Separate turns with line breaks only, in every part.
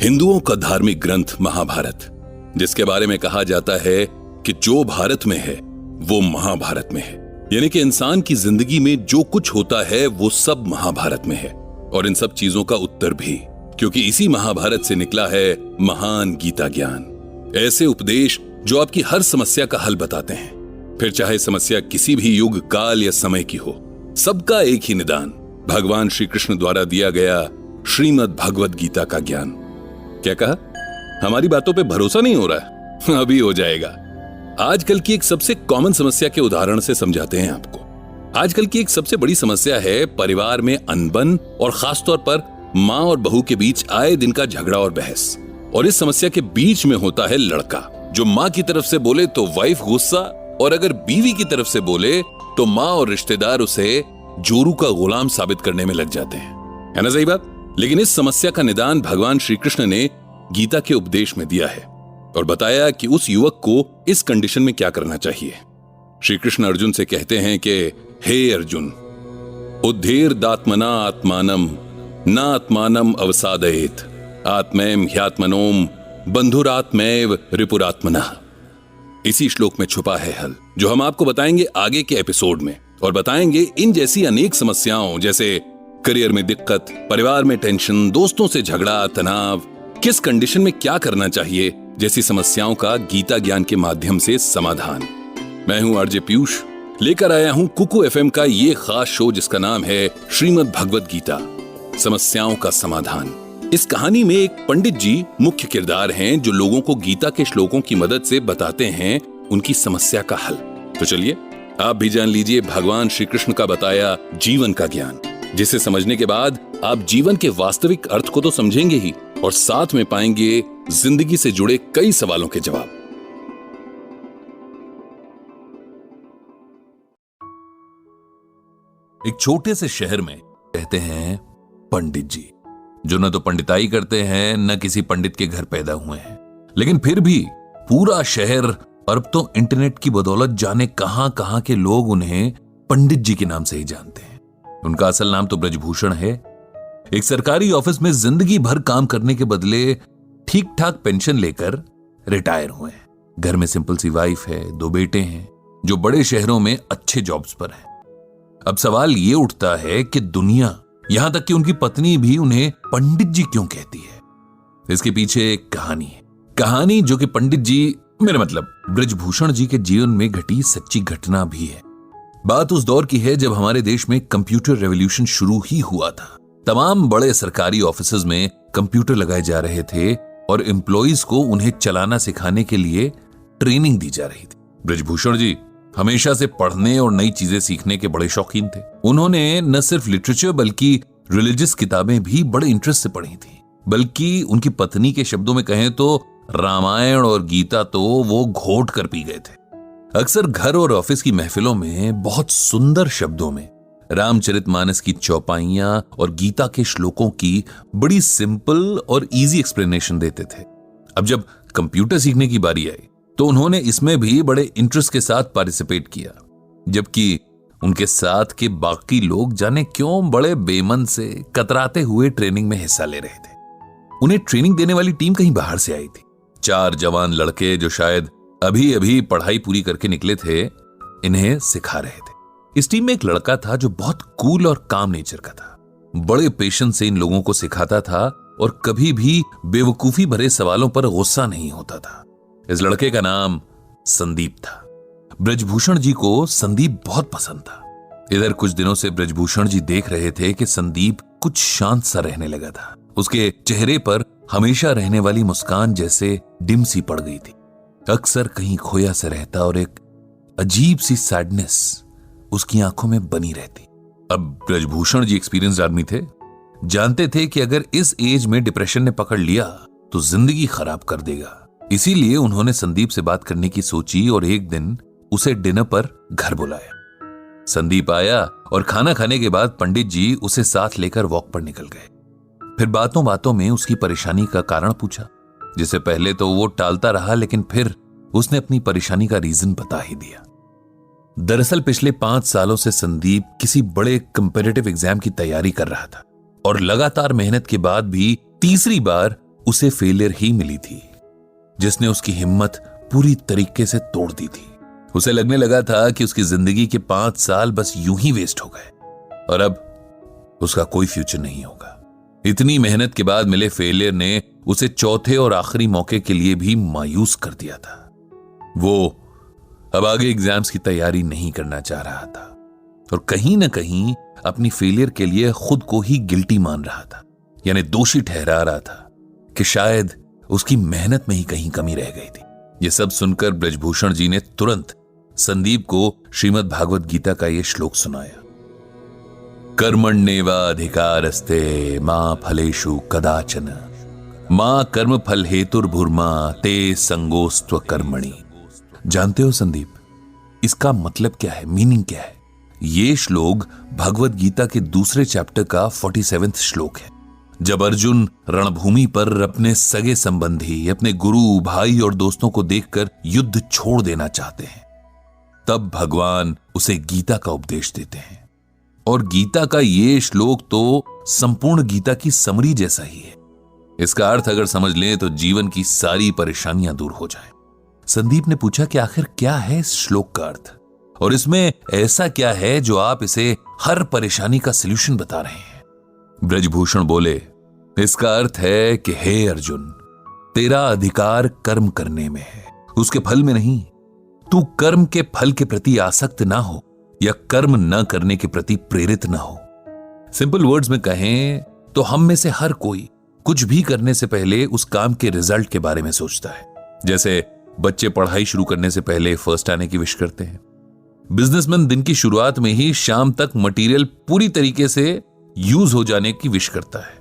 हिंदुओं का धार्मिक ग्रंथ महाभारत, जिसके बारे में कहा जाता है कि जो भारत में है वो महाभारत में है। यानी कि इंसान की जिंदगी में जो कुछ होता है वो सब महाभारत में है, और इन सब चीजों का उत्तर भी, क्योंकि इसी महाभारत से निकला है महान गीता ज्ञान। ऐसे उपदेश जो आपकी हर समस्या का हल बताते हैं, फिर चाहे समस्या किसी भी युग, काल या समय की हो, सबका एक ही निदान, भगवान श्री कृष्ण द्वारा दिया गया श्रीमद् भगवद गीता का ज्ञान। क्या कहा? हमारी बातों पे भरोसा नहीं हो रहा? अभी हो जाएगा। आजकल की एक सबसे कॉमन समस्या के उदाहरण से समझाते हैं आपको। आजकल की एक सबसे बड़ी समस्या है परिवार में अनबन, और खासतौर पर माँ और बहू के बीच आए दिन का झगड़ा और बहस। और इस समस्या के बीच में होता है लड़का, जो माँ की तरफ से बोले तो वाइफ गुस्सा, और अगर बीवी की तरफ से बोले तो माँ और रिश्तेदार उसे जोरू का गुलाम साबित करने में लग जाते हैं। है ना सही बात? लेकिन इस समस्या का निदान भगवान श्री कृष्ण ने गीता के उपदेश में दिया है, और बताया कि उस युवक को इस कंडीशन में क्या करना चाहिए। श्री कृष्ण अर्जुन से कहते हैं कि हे अर्जुन, उद्धेर्दात्मना आत्मानम न आत्मानम अवसादयेत आत्मैम ह्यात्मनोम बंधुरात्मैव रिपुरात्मनः। इसी श्लोक में छुपा है हल, जो हम आपको बताएंगे आगे के एपिसोड में, और बताएंगे इन जैसी अनेक समस्याओं, जैसे करियर में दिक्कत, परिवार में टेंशन, दोस्तों से झगड़ा, तनाव, किस कंडीशन में क्या करना चाहिए, जैसी समस्याओं का गीता ज्ञान के माध्यम से समाधान। मैं हूं आरजे पीयूष, लेकर आया हूं कुकू एफएम का ये खास शो जिसका नाम है श्रीमद् भगवद गीता, समस्याओं का समाधान। इस कहानी में एक पंडित जी मुख्य किरदार हैं, जो लोगों को गीता के श्लोकों की मदद से बताते हैं उनकी समस्या का हल। तो चलिए आप भी जान लीजिए भगवान श्री कृष्ण का बताया जीवन का ज्ञान, जिसे समझने के बाद आप जीवन के वास्तविक अर्थ को तो समझेंगे ही, और साथ में पाएंगे जिंदगी से जुड़े कई सवालों के जवाब।
एक छोटे से शहर में रहते हैं पंडित जी, जो न तो पंडिताई करते हैं, न किसी पंडित के घर पैदा हुए हैं, लेकिन फिर भी पूरा शहर और अब तो इंटरनेट की बदौलत जाने कहां कहां के लोग उन्हें पंडित जी के नाम से ही जानते हैं। उनका असल नाम तो ब्रजभूषण है। एक सरकारी ऑफिस में जिंदगी भर काम करने के बदले ठीक ठाक पेंशन लेकर रिटायर हुए हैं। घर में सिंपल सी वाइफ है, 2 बेटे हैं, जो बड़े शहरों में अच्छे जॉब्स पर हैं। अब सवाल ये उठता है कि दुनिया, यहां तक कि उनकी पत्नी भी उन्हें पंडित जी क्यों कहती है? इसके पीछे एक कहानी है, कहानी जो कि पंडित जी, मेरा मतलब ब्रजभूषण जी के जीवन में घटी सच्ची घटना भी है। बात उस दौर की है जब हमारे देश में कंप्यूटर रेवोल्यूशन शुरू ही हुआ था। तमाम बड़े सरकारी ऑफिसेज में कंप्यूटर लगाए जा रहे थे, और एम्प्लॉइज को उन्हें चलाना सिखाने के लिए ट्रेनिंग दी जा रही थी। ब्रजभूषण जी हमेशा से पढ़ने और नई चीजें सीखने के बड़े शौकीन थे। उन्होंने न सिर्फ लिटरेचर बल्कि रिलीजियस किताबें भी बड़े इंटरेस्ट से पढ़ी थी। बल्कि उनकी पत्नी के शब्दों में कहें तो रामायण और गीता तो वो घोट कर पी गए थे। अक्सर घर और ऑफिस की महफिलों में बहुत सुंदर शब्दों में रामचरितमानस की चौपाइयां और गीता के श्लोकों की बड़ी सिंपल और इजी एक्सप्लेनेशन देते थे। अब जब कंप्यूटर सीखने की बारी आई तो उन्होंने इसमें भी बड़े इंटरेस्ट के साथ पार्टिसिपेट किया, जबकि उनके साथ के बाकी लोग जाने क्यों बड़े बेमन से कतराते हुए ट्रेनिंग में हिस्सा ले रहे थे। उन्हें ट्रेनिंग देने वाली टीम कहीं बाहर से आई थी। 4 जवान लड़के जो शायद अभी अभी पढ़ाई पूरी करके निकले थे, इन्हें सिखा रहे थे। इस टीम में एक लड़का था जो बहुत कूल और काम नेचर का था। बड़े पेशेंस से इन लोगों को सिखाता था और कभी भी बेवकूफी भरे सवालों पर गुस्सा नहीं होता था। इस लड़के का नाम संदीप था। ब्रजभूषण जी को संदीप बहुत पसंद था। इधर कुछ दिनों से ब्रजभूषण जी देख रहे थे कि संदीप कुछ शांत सा रहने लगा था। उसके चेहरे पर हमेशा रहने वाली मुस्कान जैसे डिम सी पड़ गई थी। अक्सर कहीं खोया सा रहता और एक अजीब सी सैडनेस उसकी आंखों में बनी रहती। अब ब्रजभूषण जी एक्सपीरियंस्ड आदमी थे, जानते थे कि अगर इस एज में डिप्रेशन ने पकड़ लिया तो जिंदगी खराब कर देगा। इसीलिए उन्होंने संदीप से बात करने की सोची और एक दिन उसे डिनर पर घर बुलाया। संदीप आया और खाना खाने के बाद पंडित जी उसे साथ लेकर वॉक पर निकल गए। फिर बातों बातों में उसकी परेशानी का कारण पूछा, जिसे पहले तो वो टालता रहा, लेकिन फिर उसने अपनी परेशानी का रीजन बता ही दिया। दरअसल पिछले 5 सालों से संदीप किसी बड़े कंपेटिटिव एग्जाम की तैयारी कर रहा था और लगातार मेहनत के बाद भी तीसरी बार उसे फेलियर ही मिली थी जिसने उसकी हिम्मत पूरी तरीके से तोड़ दी थी। उसे लगने लगा था कि उसकी जिंदगी के 5 साल बस यूं ही वेस्ट हो गए और अब उसका कोई फ्यूचर नहीं होगा। इतनी मेहनत के बाद मिले फेलियर ने उसे चौथे और आखिरी मौके के लिए भी मायूस कर दिया था। वो अब आगे एग्जाम्स की तैयारी नहीं करना चाह रहा था और कहीं ना कहीं अपनी फेलियर के लिए खुद को ही गिल्टी मान रहा था, यानी दोषी ठहरा रहा था कि शायद उसकी मेहनत में ही कहीं कमी रह गई थी। यह सब सुनकर ब्रजभूषण जी ने तुरंत संदीप को श्रीमद् भागवत गीता का यह श्लोक सुनाया। कर्मण्येवाधिकारस्ते मा फलेषु कदाचन मा कर्म फल हेतुर्भुर्मा ते संगोस्त्व कर्मणि। जानते हो संदीप, इसका मतलब क्या है, मीनिंग क्या है? ये श्लोक भगवत गीता के दूसरे चैप्टर का 47वां श्लोक है। जब अर्जुन रणभूमि पर अपने सगे संबंधी, अपने गुरु, भाई और दोस्तों को देखकर युद्ध छोड़ देना चाहते हैं, तब भगवान उसे गीता का उपदेश देते हैं। और गीता का ये श्लोक तो संपूर्ण गीता की समरी जैसा ही है। इसका अर्थ अगर समझ लें तो जीवन की सारी परेशानियां दूर हो जाएं। संदीप ने पूछा कि आखिर क्या है इस श्लोक का अर्थ और इसमें ऐसा क्या है जो आप इसे हर परेशानी का सलूशन बता रहे हैं? ब्रजभूषण बोले, इसका अर्थ है कि हे अर्जुन, तेरा अधिकार कर्म करने में है, उसके फल में नहीं। तू कर्म के फल के प्रति आसक्त ना हो या कर्म न करने के प्रति प्रेरित ना हो। सिंपल वर्ड्स में कहें तो हम में से हर कोई कुछ भी करने से पहले उस काम के रिजल्ट के बारे में सोचता है। जैसे बच्चे पढ़ाई शुरू करने से पहले फर्स्ट आने की विश करते हैं। बिजनेसमैन दिन की शुरुआत में ही शाम तक मटेरियल पूरी तरीके से यूज हो जाने की विश करता है।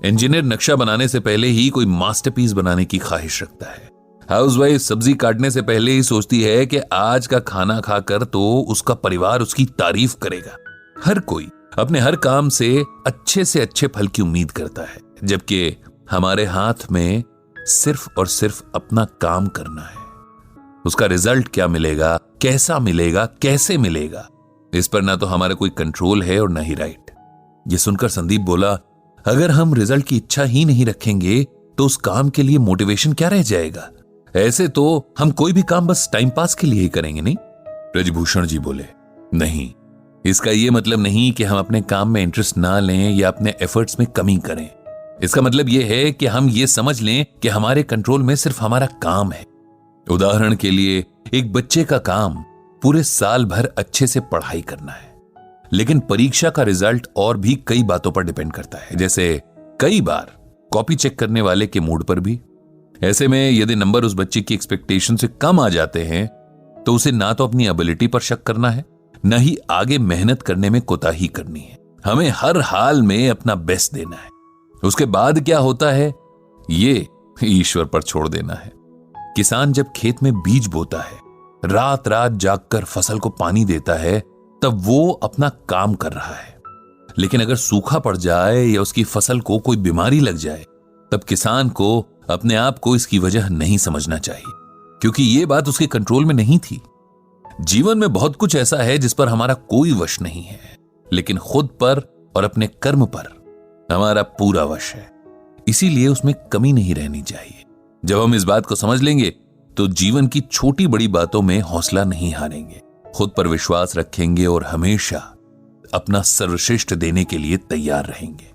इंजीनियर नक्शा बनाने से पहले ही कोई मास्टरपीस बनाने की ख्वाहिश रखता है। हाउसवाइफ सब्जी काटने से पहले ही सोचती है कि आज का खाना खाकर तो उसका परिवार उसकी तारीफ करेगा। हर कोई अपने हर काम से अच्छे फल की उम्मीद करता है, जबकि हमारे हाथ में सिर्फ और सिर्फ अपना काम करना है। उसका रिजल्ट क्या मिलेगा, कैसा मिलेगा, कैसे मिलेगा, इस पर ना तो हमारा कोई कंट्रोल है और ना ही राइट। ये सुनकर संदीप बोला, अगर हम रिजल्ट की इच्छा ही नहीं रखेंगे तो उस काम के लिए मोटिवेशन क्या रह जाएगा? ऐसे तो हम कोई भी काम बस टाइम पास के लिए ही करेंगे, नहीं? ब्रजभूषण जी बोले, नहीं, इसका यह मतलब नहीं कि हम अपने काम में इंटरेस्ट ना लें या अपने एफर्ट्स में कमी करें। इसका मतलब यह है कि हम ये समझ लें कि हमारे कंट्रोल में सिर्फ हमारा काम है। उदाहरण के लिए, एक बच्चे का काम पूरे साल भर अच्छे से पढ़ाई करना है, लेकिन परीक्षा का रिजल्ट और भी कई बातों पर डिपेंड करता है, जैसे कई बार कॉपी चेक करने वाले के मूड पर भी। ऐसे में यदि नंबर उस बच्चे की एक्सपेक्टेशन से कम आ जाते हैं तो उसे ना तो अपनी एबिलिटी पर शक करना है, न ही आगे मेहनत करने में कोताही करनी है। हमें हर हाल में अपना बेस्ट देना है। उसके बाद क्या होता है ये ईश्वर पर छोड़ देना है। किसान जब खेत में बीज बोता है, रात रात जागकर फसल को पानी देता है, तब वो अपना काम कर रहा है। लेकिन अगर सूखा पड़ जाए या उसकी फसल को कोई बीमारी लग जाए, तब किसान को अपने आप को इसकी वजह नहीं समझना चाहिए, क्योंकि ये बात उसके कंट्रोल में नहीं थी। जीवन में बहुत कुछ ऐसा है जिस पर हमारा कोई वश नहीं है, लेकिन खुद पर और अपने कर्म पर हमारा पूरा वश है। इसीलिए उसमें कमी नहीं रहनी चाहिए। जब हम इस बात को समझ लेंगे तो जीवन की छोटी बड़ी बातों में हौसला नहीं हारेंगे, खुद पर विश्वास रखेंगे और हमेशा अपना सर्वश्रेष्ठ देने के लिए तैयार रहेंगे।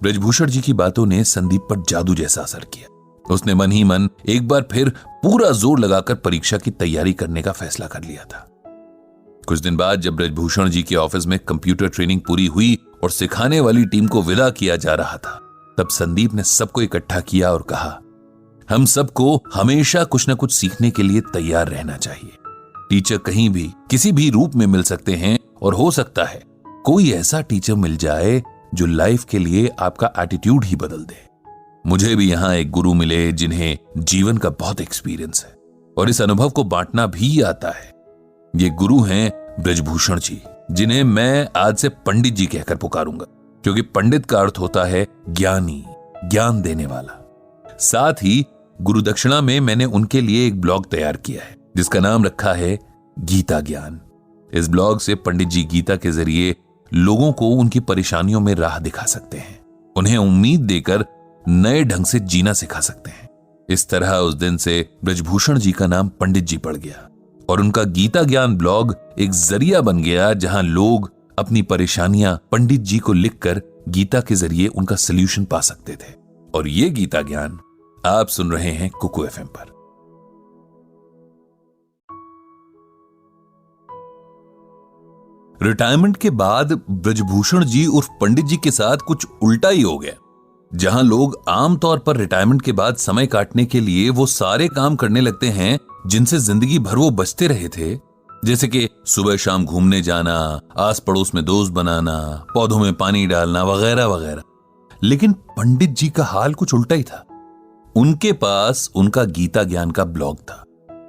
ब्रजभूषण जी की बातों ने संदीप पर जादू जैसा असर किया। उसने मन ही मन एक बार फिर पूरा जोर लगाकर परीक्षा की तैयारी करने का फैसला कर लिया था। कुछ दिन बाद जब ब्रजभूषण जी के ऑफिस में कंप्यूटर ट्रेनिंग पूरी हुई और सिखाने वाली टीम को विदा किया जा रहा था, तब संदीप ने सबको इकट्ठा किया और कहा, हम सबको हमेशा कुछ न कुछ सीखने के लिए तैयार रहना चाहिए। टीचर कहीं भी किसी भी रूप में मिल सकते हैं और हो सकता है कोई ऐसा टीचर मिल जाए जो लाइफ के लिए आपका एटीट्यूड ही बदल दे। मुझे भी यहां एक गुरु मिले जिन्हें जीवन का बहुत एक्सपीरियंस है और इस अनुभव को बांटना भी आता है। ये गुरु हैं ब्रजभूषण जी, जिन्हें मैं आज से पंडित जी कहकर पुकारूंगा, क्योंकि पंडित का अर्थ होता है ज्ञानी, ज्ञान देने वाला। साथ ही गुरु दक्षिणा में मैंने उनके लिए एक ब्लॉग तैयार किया है जिसका नाम रखा है गीता ज्ञान। इस ब्लॉग से पंडित जी गीता के जरिए लोगों को उनकी परेशानियों में राह दिखा सकते हैं, उन्हें उम्मीद देकर नए ढंग से जीना सिखा सकते हैं। इस तरह उस दिन से ब्रजभूषण जी का नाम पंडित जी पड़ गया और उनका गीता ज्ञान ब्लॉग एक जरिया बन गया जहां लोग अपनी परेशानियां पंडित जी को लिखकर गीता के जरिए उनका सलूशन पा सकते थे। और ये गीता ज्ञान आप सुन रहे हैं कुकू एफएम पर। रिटायरमेंट के बाद ब्रजभूषण जी उर्फ पंडित जी के साथ कुछ उल्टा ही हो गया। जहां लोग आमतौर पर रिटायरमेंट के बाद समय काटने के लिए वो सारे काम करने लगते हैं जिनसे जिंदगी भर वो बचते रहे थे, जैसे कि सुबह शाम घूमने जाना, आस पड़ोस में दोस्त बनाना, पौधों में पानी डालना वगैरह वगैरह। लेकिन पंडित जी का हाल कुछ उल्टा ही था। उनके पास उनका गीता ज्ञान का ब्लॉग था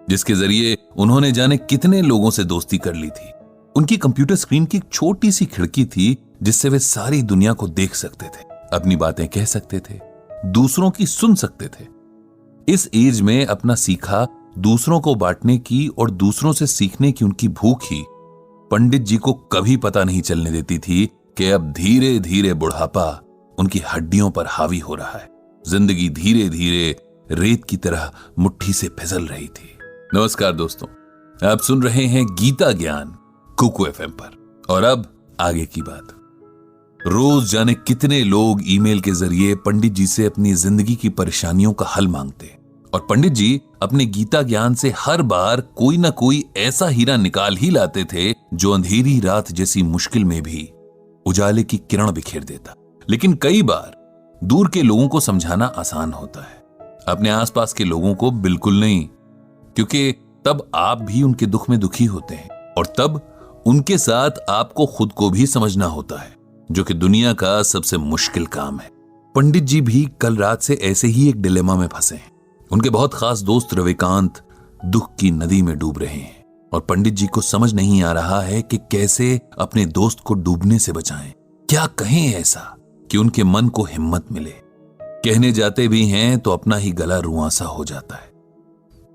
जिसके जरिए उन्होंने जाने कितने लोगों से दोस्ती कर ली थी। उनकी कंप्यूटर स्क्रीन की एक छोटी सी खिड़की थी जिससे वे सारी दुनिया को देख सकते थे, अपनी बातें कह सकते थे, दूसरों की सुन सकते थे। इस एज में अपना सीखा दूसरों को बांटने की और दूसरों से सीखने की उनकी भूख ही पंडित जी को कभी पता नहीं चलने देती थी कि अब धीरे धीरे बुढ़ापा उनकी हड्डियों पर हावी हो रहा है। जिंदगी धीरे धीरे रेत की तरह मुट्ठी से फिसल रही थी। नमस्कार दोस्तों, आप सुन रहे हैं गीता ज्ञान कुकू एफएम पर। और अब आगे की बात। रोज जाने कितने लोग ईमेल के जरिए पंडित जी से अपनी जिंदगी की परेशानियों का हल मांगते और पंडित जी अपने गीता ज्ञान से हर बार कोई ना कोई ऐसा हीरा निकाल ही लाते थे जो अंधेरी रात जैसी मुश्किल में भी उजाले की किरण बिखेर देता। लेकिन कई बार दूर के लोगों को समझाना आसान होता है, अपने आसपास के लोगों को बिल्कुल नहीं, क्योंकि तब आप भी उनके दुख में दुखी होते हैं और तब उनके साथ आपको खुद को भी समझना होता है, जो कि दुनिया का सबसे मुश्किल काम है। पंडित जी भी कल रात से ऐसे ही एक डिलेमा में फंसे हैं। उनके बहुत खास दोस्त रविकांत दुख की नदी में डूब रहे हैं और पंडित जी को समझ नहीं आ रहा है कि कैसे अपने दोस्त को डूबने से बचाएं। क्या कहें ऐसा कि उनके मन को हिम्मत मिले। कहने जाते भी हैं तो अपना ही गला रुआंसा हो जाता है।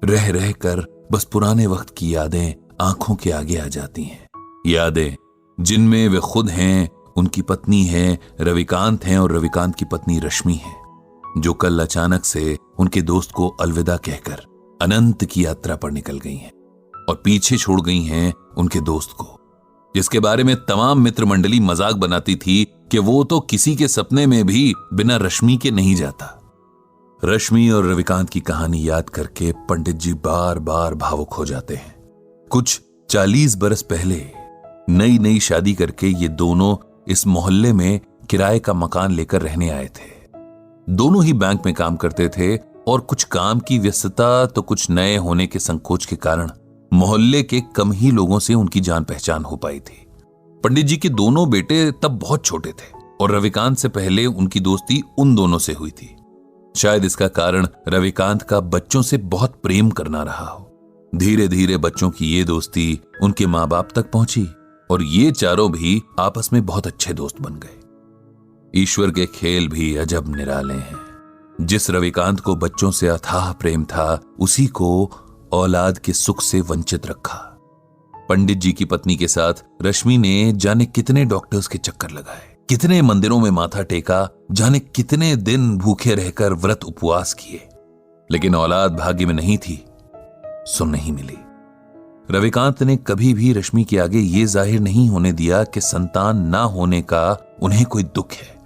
रह रह कर बस पुराने वक्त की यादें आंखों के आगे आ जाती हैं, यादें जिनमें वे खुद हैं, उनकी पत्नी है रविकांत हैं और रविकांत की पत्नी रश्मि है, जो कल अचानक से उनके दोस्त को अलविदा कहकर अनंत की यात्रा पर निकल गई हैं और पीछे छोड़ गई हैं उनके दोस्त को, जिसके बारे में तमाम मित्र मंडली मजाक बनाती थी कि वो तो किसी के सपने में भी बिना रश्मि के नहीं जाता। रश्मि और रविकांत की कहानी याद करके पंडित जी बार बार भावुक हो जाते हैं। कुछ 40 बरस पहले नई नई शादी करके ये दोनों इस मोहल्ले में किराए का मकान लेकर रहने आए थे। दोनों ही बैंक में काम करते थे और कुछ काम की व्यस्तता तो कुछ नए होने के संकोच के कारण मोहल्ले के कम ही लोगों से उनकी जान पहचान हो पाई थी। पंडित जी के दोनों बेटे तब बहुत छोटे थे और रविकांत से पहले उनकी दोस्ती उन दोनों से हुई थी। शायद इसका कारण रविकांत का बच्चों से बहुत प्रेम करना रहा हो। धीरे धीरे बच्चों की ये दोस्ती उनके माँ बाप तक पहुंची और ये चारों भी आपस में बहुत अच्छे दोस्त बन गए। ईश्वर के खेल भी अजब निराले हैं। जिस रविकांत को बच्चों से अथाह प्रेम था, उसी को औलाद के सुख से वंचित रखा। पंडित जी की पत्नी के साथ रश्मि ने जाने कितने डॉक्टर्स के चक्कर लगाए, कितने मंदिरों में माथा टेका, जाने कितने दिन भूखे रहकर व्रत उपवास किए, लेकिन औलाद भाग्य में नहीं थी, सो नहीं मिली। रविकांत ने कभी भी रश्मि के आगे ये जाहिर नहीं होने दिया कि संतान ना होने का उन्हें कोई दुख है,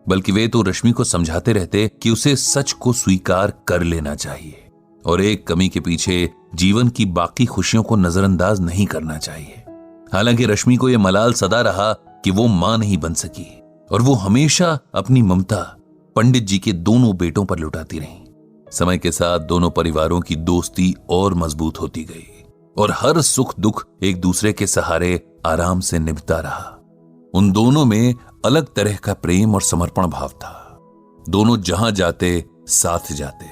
बल्कि वे तो रश्मि को समझाते रहते कि उसे सच को स्वीकार कर लेना चाहिए और एक कमी के पीछे जीवन की बाकी खुशियों को नजरअंदाज नहीं करना चाहिए। हालांकि रश्मि को यह मलाल सदा रहा कि वो मां नहीं बन सकी और वो हमेशा अपनी ममता पंडित जी के दोनों बेटों पर लुटाती रही। समय के साथ दोनों परिवारों की दोस्ती और मजबूत होती गई और हर सुख दुख एक दूसरे के सहारे आराम से निभता रहा। उन दोनों में अलग तरह का प्रेम और समर्पण भाव था। दोनों जहां जाते साथ जाते,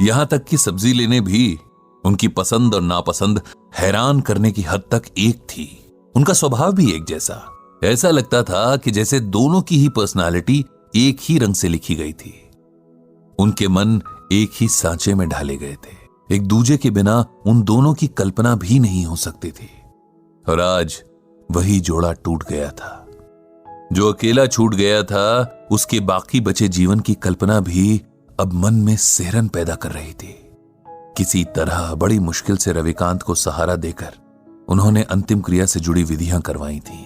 यहां तक कि सब्जी लेने भी उनकी पसंद और नापसंद हैरान करने की हद तक एक थी। उनका स्वभाव भी एक जैसा, ऐसा लगता था कि जैसे दोनों की ही पर्सनालिटी एक ही रंग से लिखी गई थी। उनके मन एक ही सांचे में ढाले गए थे। एक दूजे के बिना उन दोनों की कल्पना भी नहीं हो सकती थी और आज वही जोड़ा टूट गया था। जो अकेला छूट गया था, उसके बाकी बचे जीवन की कल्पना भी अब मन में सिहरन पैदा कर रही थी। किसी तरह बड़ी मुश्किल से रविकांत को सहारा देकर उन्होंने अंतिम क्रिया से जुड़ी विधियां करवाई थी।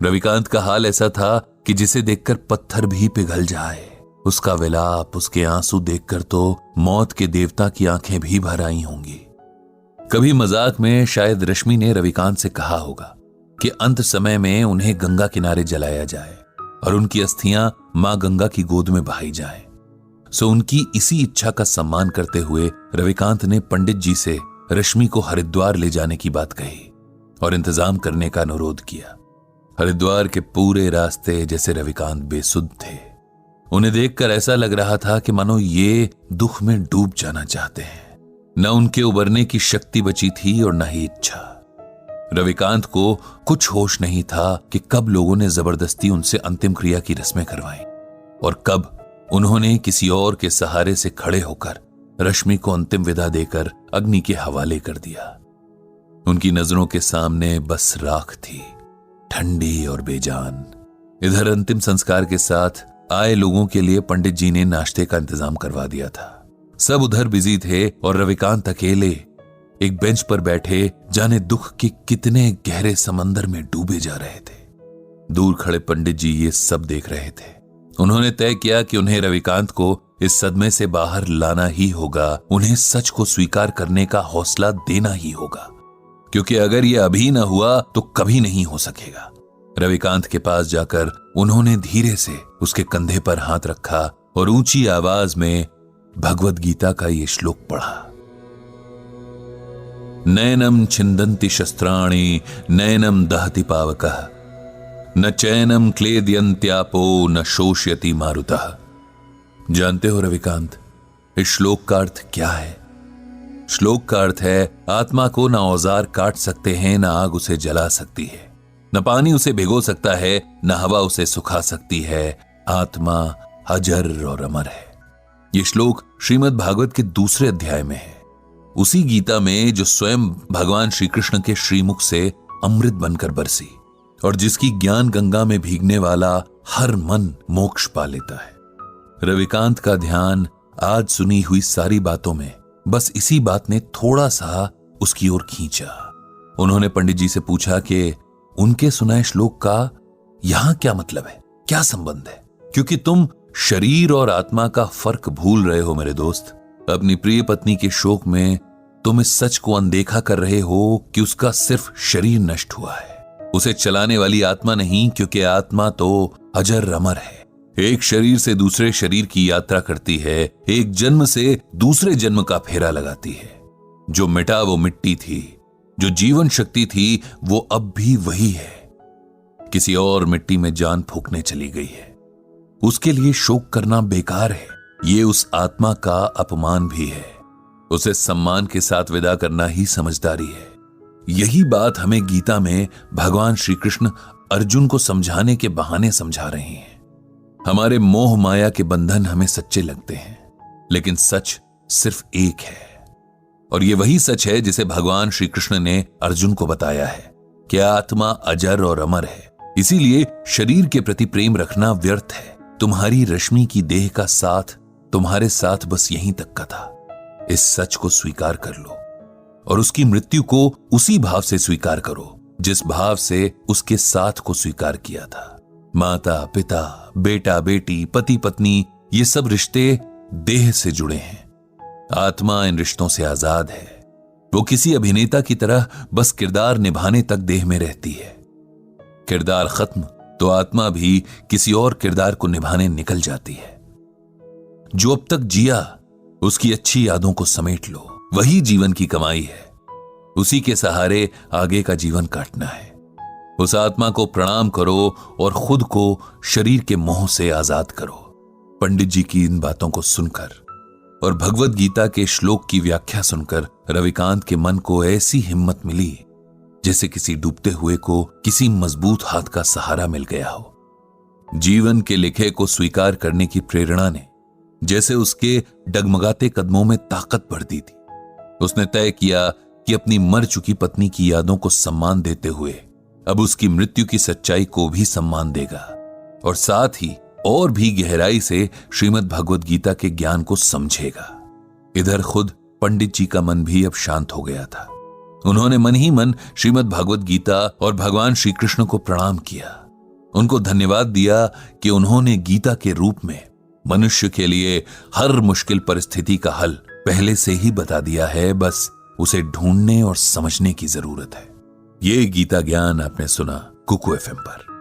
रविकांत का हाल ऐसा था कि जिसे देखकर पत्थर भी पिघल जाए। उसका विलाप, उसके आंसू देखकर तो मौत के देवता की आंखें भी भर आई होंगी। कभी मजाक में शायद रश्मि ने रविकांत से कहा होगा कि अंत समय में उन्हें गंगा किनारे जलाया जाए और उनकी अस्थियां मां गंगा की गोद में बहाई जाएं। सो उनकी इसी इच्छा का सम्मान करते हुए रविकांत ने पंडित जी से रश्मि को हरिद्वार ले जाने की बात कही और इंतजाम करने का अनुरोध किया। हरिद्वार के पूरे रास्ते जैसे रविकांत बेसुध थे। उन्हें देखकर ऐसा लग रहा था कि मानो ये दुख में डूब जाना चाहते हैं। न उनके उबरने की शक्ति बची थी और न ही इच्छा। रविकांत को कुछ होश नहीं था कि कब लोगों ने जबरदस्ती उनसे अंतिम क्रिया की रस्में करवाई और कब उन्होंने किसी और के सहारे से खड़े होकर रश्मि को अंतिम विदा देकर अग्नि के हवाले कर दिया। उनकी नजरों के सामने बस राख थी, ठंडी और बेजान। इधर अंतिम संस्कार के साथ आए लोगों के लिए पंडित जी ने नाश्ते का इंतजाम करवा दिया था। सब उधर बिजी थे और रविकांत अकेले एक बेंच पर बैठे जाने दुख के कितने गहरे समंदर में डूबे जा रहे थे। दूर खड़े पंडित जी ये सब देख रहे थे। उन्होंने तय किया कि उन्हें रविकांत को इस सदमे से बाहर लाना ही होगा, उन्हें सच को स्वीकार करने का हौसला देना ही होगा, क्योंकि अगर यह अभी न हुआ तो कभी नहीं हो सकेगा। रविकांत के पास जाकर उन्होंने धीरे से उसके कंधे पर हाथ रखा और ऊंची आवाज में भगवद गीता का ये श्लोक पढ़ा। नैनम छिंदन्ति शस्त्राणि नैनम दहति पावकः न चैनम क्लेदयन्त्यापो न शोष्यति मारुतः। जानते हो रविकांत, इस श्लोक का अर्थ क्या है? श्लोक का अर्थ है, आत्मा को न औजार काट सकते हैं, न आग उसे जला सकती है, न पानी उसे भिगो सकता है, न हवा उसे सुखा सकती है। आत्मा अजर और अमर है। यह श्लोक श्रीमद् भागवत के दूसरे अध्याय में है, उसी गीता में जो स्वयं भगवान श्री कृष्ण के श्रीमुख से अमृत बनकर बरसी और जिसकी ज्ञान गंगा में भीगने वाला हर मन मोक्ष पा लेता है। रविकांत का ध्यान आज सुनी हुई सारी बातों में बस इसी बात ने थोड़ा सा उसकी ओर खींचा। उन्होंने पंडित जी से पूछा कि उनके सुनाए श्लोक का यहां क्या मतलब है, क्या संबंध है? क्योंकि तुम शरीर और आत्मा का फर्क भूल रहे हो मेरे दोस्त। अपनी प्रिय पत्नी के शोक में तुम इस सच को अनदेखा कर रहे हो कि उसका सिर्फ शरीर नष्ट हुआ है, उसे चलाने वाली आत्मा नहीं, क्योंकि आत्मा तो अजर अमर है। एक शरीर से दूसरे शरीर की यात्रा करती है, एक जन्म से दूसरे जन्म का फेरा लगाती है। जो मिटा वो मिट्टी थी, जो जीवन शक्ति थी वो अब भी वही है, किसी और मिट्टी में जान फूंकने चली गई है। उसके लिए शोक करना बेकार है, ये उस आत्मा का अपमान भी है। उसे सम्मान के साथ विदा करना ही समझदारी है। यही बात हमें गीता में भगवान श्री कृष्ण अर्जुन को समझाने के बहाने समझा रहे हैं। हमारे मोह माया के बंधन हमें सच्चे लगते हैं, लेकिन सच सिर्फ एक है, और ये वही सच है जिसे भगवान श्री कृष्ण ने अर्जुन को बताया है कि आत्मा अजर और अमर है। इसीलिए शरीर के प्रति प्रेम रखना व्यर्थ है। तुम्हारी रश्मि की देह का साथ तुम्हारे साथ बस यहीं तक का था। इस सच को स्वीकार कर लो और उसकी मृत्यु को उसी भाव से स्वीकार करो जिस भाव से उसके साथ को स्वीकार किया था। माता पिता, बेटा बेटी, पति पत्नी, ये सब रिश्ते देह से जुड़े हैं। आत्मा इन रिश्तों से आजाद है। वो किसी अभिनेता की तरह बस किरदार निभाने तक देह में रहती है। किरदार खत्म तो आत्मा भी किसी और किरदार को निभाने निकल जाती है। जो अब तक जिया उसकी अच्छी यादों को समेट लो, वही जीवन की कमाई है। उसी के सहारे आगे का जीवन काटना है। उस आत्मा को प्रणाम करो और खुद को शरीर के मोह से आजाद करो। पंडित जी की इन बातों को सुनकर और भगवद गीता के श्लोक की व्याख्या सुनकर रविकांत के मन को ऐसी हिम्मत मिली जैसे किसी डूबते हुए को किसी मजबूत हाथ का सहारा मिल गया हो। जीवन के लिखे को स्वीकार करने की प्रेरणा ने जैसे उसके डगमगाते कदमों में ताकत भर दी थी। उसने तय किया कि अपनी मर चुकी पत्नी की यादों को सम्मान देते हुए अब उसकी मृत्यु की सच्चाई को भी सम्मान देगा। और साथ ही और भी गहराई से श्रीमद् भगवत गीता के ज्ञान को समझेगा। इधर खुद पंडित जी का मन भी अब शांत हो गया था। उन्होंने मन ही मन श्रीमद् भगवत गीता और भगवान श्री कृष्ण को प्रणाम किया, उनको धन्यवाद दिया कि उन्होंने गीता के रूप में मनुष्य के लिए हर मुश्किल परिस्थिति का हल पहले से ही बता दिया है, बस उसे ढूंढने और समझने की जरूरत है। ये गीता ज्ञान आपने सुना कुकू FM पर।